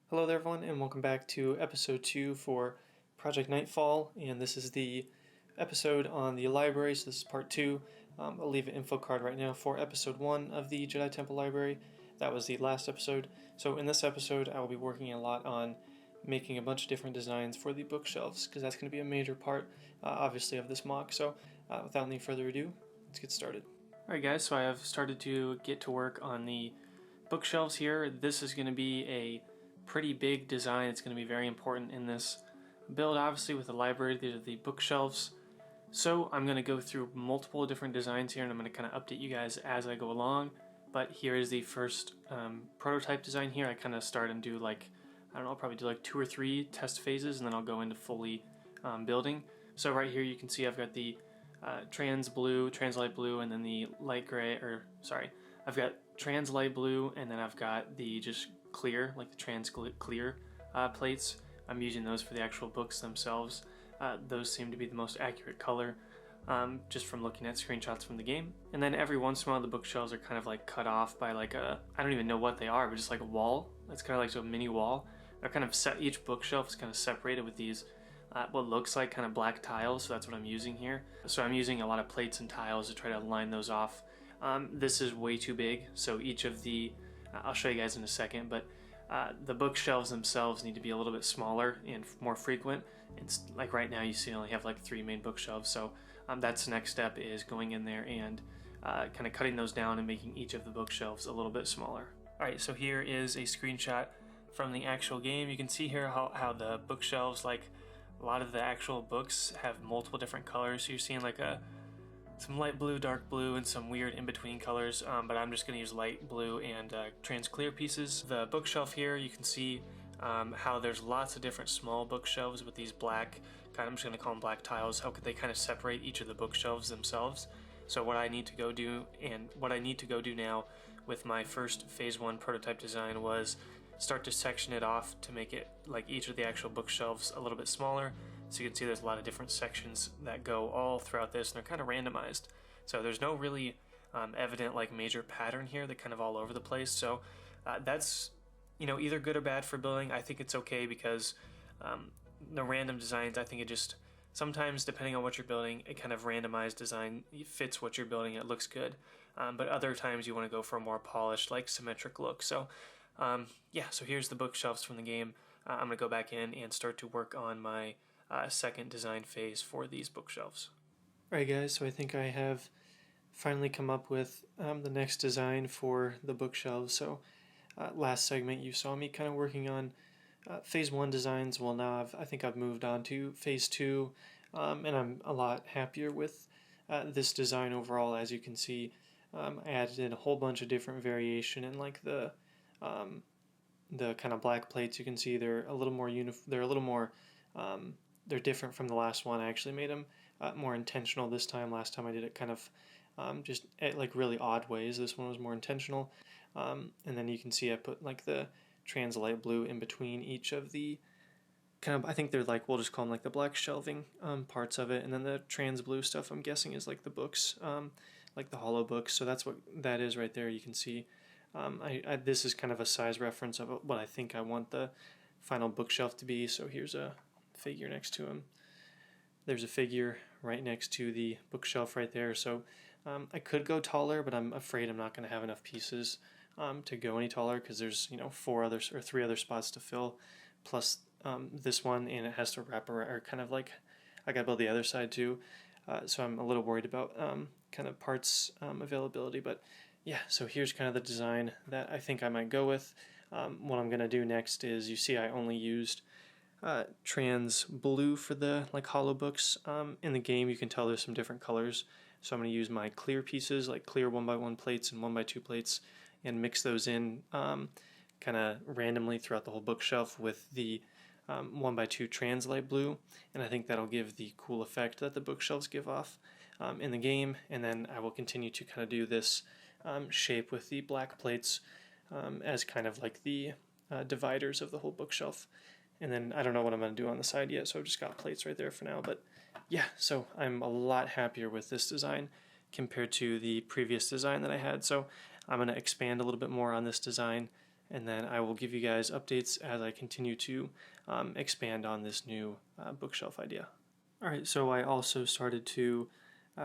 Hello there everyone and welcome back to episode 2 for Project Knightfall, and this is the episode on the library, so this is part 2. I'll leave an info card right now for episode 1 of the Jedi Temple Library. That was the last episode. So in this episode I will be working a lot on making a bunch of different designs for the bookshelves, because that's going to be a major part obviously of this mock. So without any further ado, let's get started. Alright guys, so I have started to get to work on the bookshelves here. This is going to be a pretty big design. It's going to be very important in this build. Obviously with the library, these are the bookshelves. So I'm going to go through multiple different designs here and I'm going to kind of update you guys as I go along. But here is the first prototype design here. I kind of start and do like, I don't know, I'll probably do like 2 or 3 test phases and then I'll go into fully building. So right here you can see I've got the trans light blue, and then the light gray, I've got trans light blue, and then I've got the just clear, like the trans clear plates. I'm using those for the actual books themselves. Those seem to be the most accurate color, just from looking at screenshots from the game. And then every once in a while the bookshelves are kind of like cut off by like I don't even know what they are, but just like a wall. It's kind of like a mini wall. They're kind of set, each bookshelf is kind of separated with these what looks like kind of black tiles, so that's what I'm using here. So I'm using a lot of plates and tiles to try to line those off. This is way too big, so each of the, I'll show you guys in a second, but the bookshelves themselves need to be a little bit smaller and more frequent. It's like right now you see I only have like 3 main bookshelves, so that's the next step, is going in there and kind of cutting those down and making each of the bookshelves a little bit smaller. Alright, so here is a screenshot from the actual game. You can see here how the bookshelves, like a lot of the actual books, have multiple different colors. So you're seeing like some light blue, dark blue, and some weird in-between colors, but I'm just going to use light blue and trans clear pieces. The bookshelf here, you can see how there's lots of different small bookshelves with these black, I'm just going to call them black tiles. How could they kind of separate each of the bookshelves themselves? So what I need to go do, and what I need to go do now with my first phase 1 prototype design, was start to section it off to make it like each of the actual bookshelves a little bit smaller. So you can see there's a lot of different sections that go all throughout this, and they're kind of randomized. So there's no really evident like major pattern here. They're kind of all over the place. So that's, you know, either good or bad for building. I think it's okay because the random designs, I think it just, sometimes depending on what you're building, a kind of randomized design fits what you're building. It looks good. But other times you want to go for a more polished, like symmetric look. So yeah, so here's the bookshelves from the game. I'm going to go back in and start to work on my second design phase for these bookshelves. Alright guys, so I think I have finally come up with the next design for the bookshelves. So last segment you saw me kind of working on phase 1 designs. Well, now I think I've moved on to phase 2, and I'm a lot happier with this design overall. As you can see, I added in a whole bunch of different variation in like the kind of black plates. You can see they're a little more they're different from the last one. I actually made them more intentional this time. Last time I did it kind of just at like really odd ways. This one was more intentional. And then you can see I put like the trans light blue in between each of the kind of, I think they're like, we'll just call them like the black shelving parts of it, and then the trans blue stuff I'm guessing is like the books, like the hollow books. So that's what that is right there. You can see this is kind of a size reference of what I think I want the final bookshelf to be. So here's a figure next to him. There's a figure right next to the bookshelf right there. So I could go taller, but I'm afraid I'm not going to have enough pieces to go any taller, because there's 3 other spots to fill, plus this one, and it has to wrap around, or kind of like I got to build the other side too. So I'm a little worried about kind of parts availability, but yeah, so here's kind of the design that I think I might go with. What I'm going to do next is, you see I only used trans blue for the like hollow books. In the game you can tell there's some different colors, so I'm going to use my clear pieces, like clear 1x1 plates and 1x2 plates, and mix those in kind of randomly throughout the whole bookshelf with the 1x2 trans light blue, and I think that'll give the cool effect that the bookshelves give off in the game. And then I will continue to kind of do this shape with the black plates as kind of like the dividers of the whole bookshelf. And then I don't know what I'm going to do on the side yet, so I've just got plates right there for now. But yeah, so I'm a lot happier with this design compared to the previous design that I had. So I'm going to expand a little bit more on this design and then I will give you guys updates as I continue to expand on this new bookshelf idea. Alright, so I also started to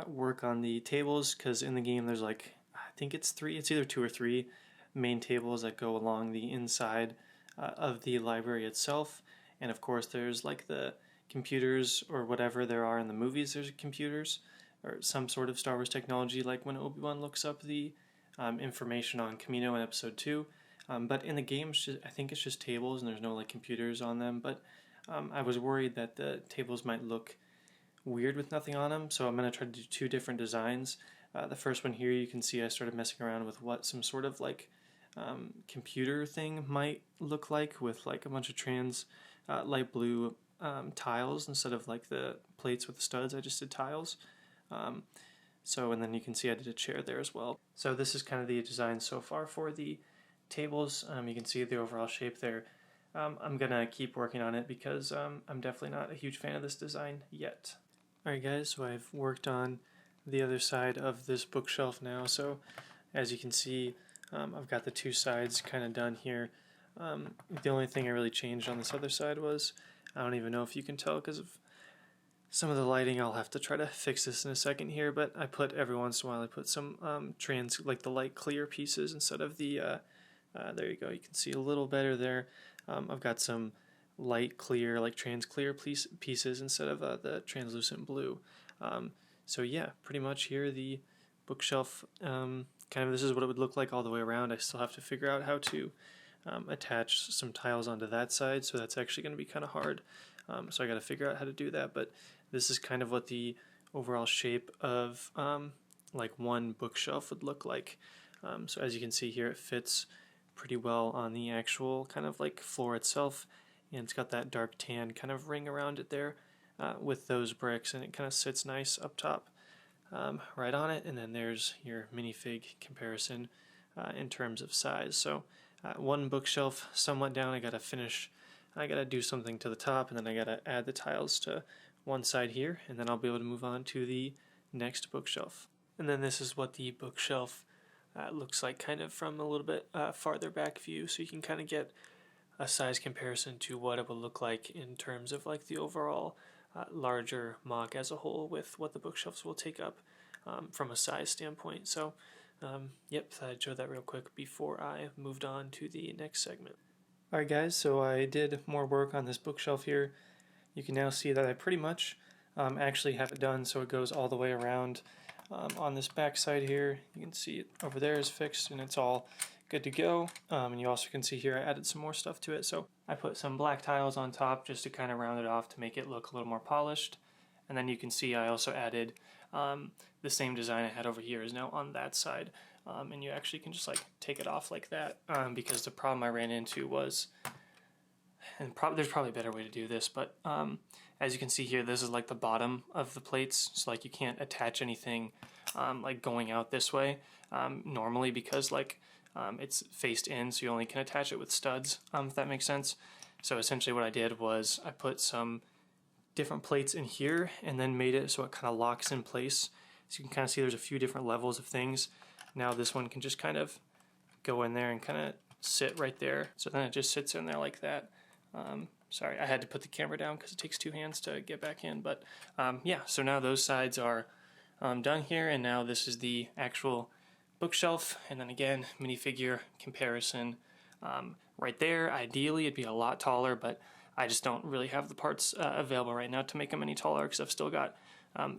work on the tables, because in the game there's like, I think it's either 2 or 3 main tables that go along the inside of the library itself, and of course there's like the computers or whatever there are in the movies. There's computers or some sort of Star Wars technology, like when Obi-Wan looks up the information on Kamino in episode 2. But in the game, I think it's just tables and there's no like computers on them. But I was worried that the tables might look weird with nothing on them, so I'm going to try to do 2 different designs. The first one here, you can see I started messing around with what some sort of like computer thing might look like, with like a bunch of trans light blue tiles instead of like the plates with the studs. I just did tiles. And then you can see I did a chair there as well. So this is kind of the design so far for the tables. You can see the overall shape there. I'm gonna keep working on it because I'm definitely not a huge fan of this design yet. Alright guys, so I've worked on the other side of this bookshelf now. So as you can see, I've got the 2 sides kind of done here. The only thing I really changed on this other side was, I don't even know if you can tell because of some of the lighting. I'll have to try to fix this in a second here, but I put every once in a while I put some like the light clear pieces instead of the there you go, you can see a little better there. I've got some light clear, like trans clear pieces instead of the translucent blue. So yeah, pretty much here the bookshelf, kind of this is what it would look like all the way around. I still have to figure out how to attach some tiles onto that side, so that's actually going to be kind of hard. So I got to figure out how to do that, but this is kind of what the overall shape of like one bookshelf would look like. So as you can see here, it fits pretty well on the actual kind of like floor itself, and it's got that dark tan kind of ring around it there with those bricks, and it kind of sits nice up top right on it. And then there's your minifig comparison in terms of size. So one bookshelf somewhat down. I gotta do something to the top, and then I gotta add the tiles to one side here, and then I'll be able to move on to the next bookshelf. And then this is what the bookshelf looks like kind of from a little bit farther back view, so you can kind of get a size comparison to what it will look like in terms of like the overall larger MOC as a whole, with what the bookshelves will take up from a size standpoint. So yep, thought I'd show that real quick before I moved on to the next segment. Alright guys, so I did more work on this bookshelf here. You can now see that I pretty much actually have it done, so it goes all the way around on this back side here. You can see it over there is fixed and it's all good to go. And you also can see here I added some more stuff to it. So I put some black tiles on top just to kind of round it off to make it look a little more polished. And then you can see I also added the same design I had over here is now on that side. And you actually can just like take it off like that, because the problem I ran into was, and there's probably a better way to do this, but as you can see here, this is like the bottom of the plates, so like you can't attach anything like going out this way normally, because like it's faced in, so you only can attach it with studs, if that makes sense. So essentially what I did was I put some different plates in here and then made it so it kind of locks in place. So you can kind of see there's a few different levels of things. Now this one can just kind of go in there and kind of sit right there. So then it just sits in there like that. Sorry, I had to put the camera down because it takes 2 hands to get back in. But yeah, so now those sides are done here, and now this is the actual bookshelf. And then again, minifigure comparison right there. Ideally, it'd be a lot taller, but I just don't really have the parts available right now to make them any taller, because I've still got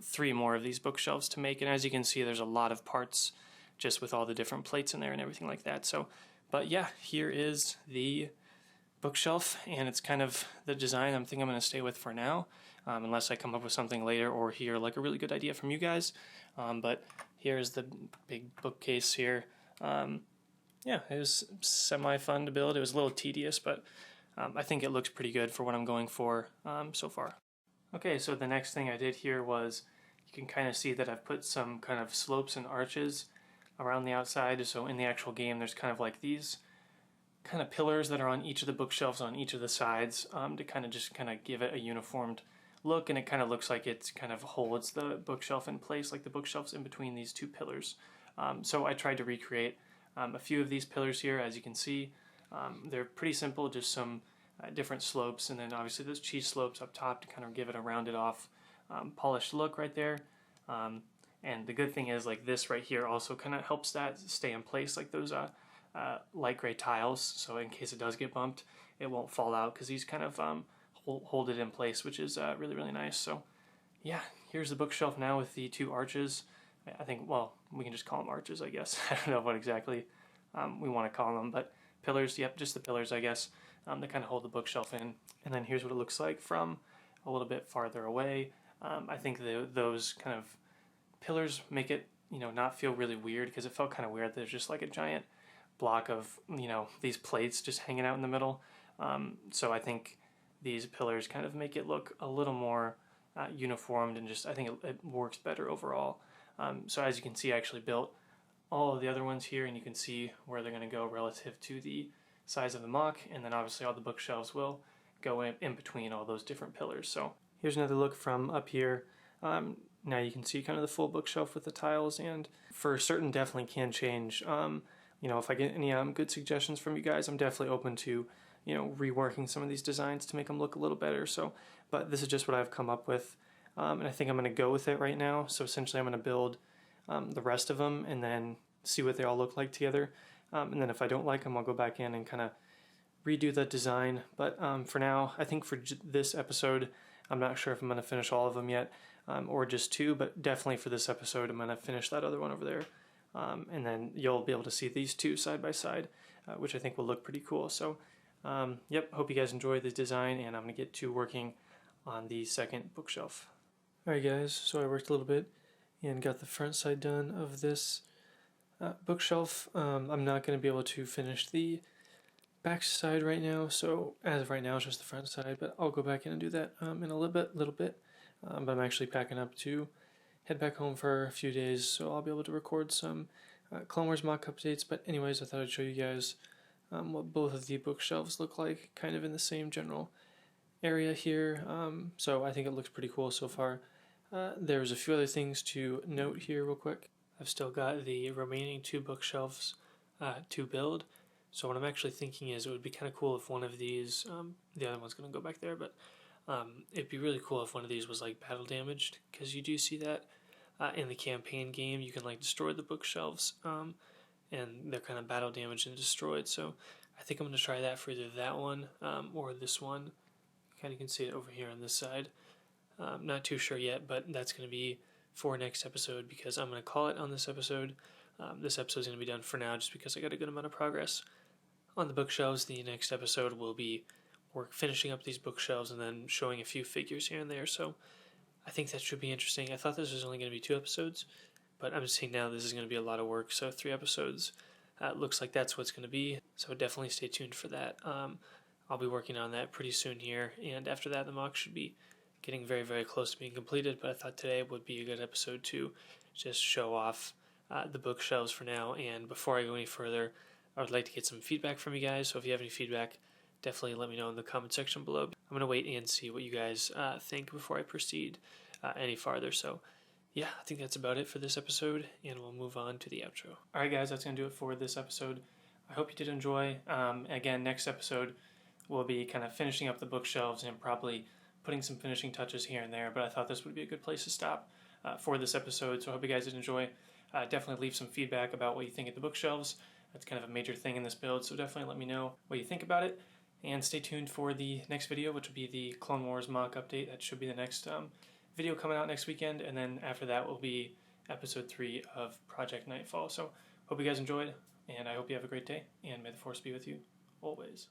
3 more of these bookshelves to make. And as you can see, there's a lot of parts just with all the different plates in there and everything like that. So, but yeah, here is the bookshelf, and it's kind of the design I'm going to stay with for now, unless I come up with something later or hear like a really good idea from you guys. But here's the big bookcase here. Yeah, it was semi-fun to build. It was a little tedious, but I think it looks pretty good for what I'm going for so far. Okay, so the next thing I did here was, you can kind of see that I've put some kind of slopes and arches around the outside. So in the actual game, there's kind of like these kind of pillars that are on each of the bookshelves on each of the sides to kind of give it a uniformed look, and it kind of looks like it kind of holds the bookshelf in place, like the bookshelf's in between these 2 pillars. So I tried to recreate a few of these pillars here, as you can see. They're pretty simple, just some different slopes, and then obviously those cheese slopes up top to kind of give it a rounded off, polished look right there. And the good thing is, like, this right here also kind of helps that stay in place, like those light gray tiles, so in case it does get bumped, it won't fall out, because these kind of hold it in place, which is really, really nice. So yeah, here's the bookshelf now with the 2 arches. I think, well, we can just call them arches, I guess. I don't know what exactly we want to call them, but pillars, yep, just the pillars, I guess, that kind of hold the bookshelf in. And then here's what it looks like from a little bit farther away. I think those kind of pillars make it, not feel really weird, because it felt kind of weird. There's just like a giant block of, these plates just hanging out in the middle. So I think these pillars kind of make it look a little more uniformed, and just, I think it works better overall. So as you can see, I actually built all of the other ones here, and you can see where they're going to go relative to the size of the MOC, and then obviously all the bookshelves will go in between all those different pillars. So here's another look from up here. Now you can see kind of the full bookshelf with the tiles, and for certain definitely can change. If I get any good suggestions from you guys, I'm definitely open to reworking some of these designs to make them look a little better. So, but this is just what I've come up with, and I think I'm going to go with it right now. So essentially I'm going to build the rest of them and then see what they all look like together, and then if I don't like them, I'll go back in and kind of redo the design. But for now, I think for this episode, I'm not sure if I'm going to finish all of them yet, or just 2, but definitely for this episode I'm going to finish that other one over there, and then you'll be able to see these 2 side by side, which I think will look pretty cool. So yep, hope you guys enjoy the design, and I'm going to get to working on the second bookshelf. Alright guys, so I worked a little bit and got the front side done of this bookshelf. I'm not going to be able to finish the back side right now, so as of right now it's just the front side, but I'll go back in and do that in a little bit. But I'm actually packing up to head back home for a few days, so I'll be able to record some Clone Wars mock updates. But anyways, I thought I'd show you guys what both of the bookshelves look like, kind of in the same general area here. So I think it looks pretty cool so far. There's a few other things to note here real quick. I've still got the remaining 2 bookshelves to build. So what I'm actually thinking is it would be kind of cool if one of these, the other one's going to go back there, but it'd be really cool if one of these was like battle damaged, because you do see that in the campaign game. You can like destroy the bookshelves, and they're kind of battle damaged and destroyed. So I think I'm going to try that for either that one or this one. Kind of can see it over here on this side. Not too sure yet, but that's going to be for next episode, because I'm going to call it on this episode. This episode is going to be done for now, just because I got a good amount of progress on the bookshelves. The next episode will be finishing up these bookshelves and then showing a few figures here and there. So I think that should be interesting. I thought this was only going to be 2 episodes, but I'm seeing now this is going to be a lot of work. So 3 episodes looks like that's what's going to be. So definitely stay tuned for that. I'll be working on that pretty soon here, and after that the mock should be getting very, very close to being completed. But I thought today would be a good episode to just show off the bookshelves for now. And before I go any further, I would like to get some feedback from you guys. So if you have any feedback, definitely let me know in the comment section below. I'm going to wait and see what you guys think before I proceed any farther. So yeah, I think that's about it for this episode, and we'll move on to the outro. Alright guys, that's going to do it for this episode. I hope you did enjoy. Again, next episode we'll be kind of finishing up the bookshelves and probably putting some finishing touches here and there, but I thought this would be a good place to stop for this episode. So I hope you guys did enjoy. Definitely leave some feedback about what you think of the bookshelves. That's kind of a major thing in this build, so definitely let me know what you think about it. And stay tuned for the next video, which will be the Clone Wars mock update. That should be the next video coming out next weekend, and then after that will be episode 3 of Project Knightfall. So hope you guys enjoyed, and I hope you have a great day, and may the Force be with you always.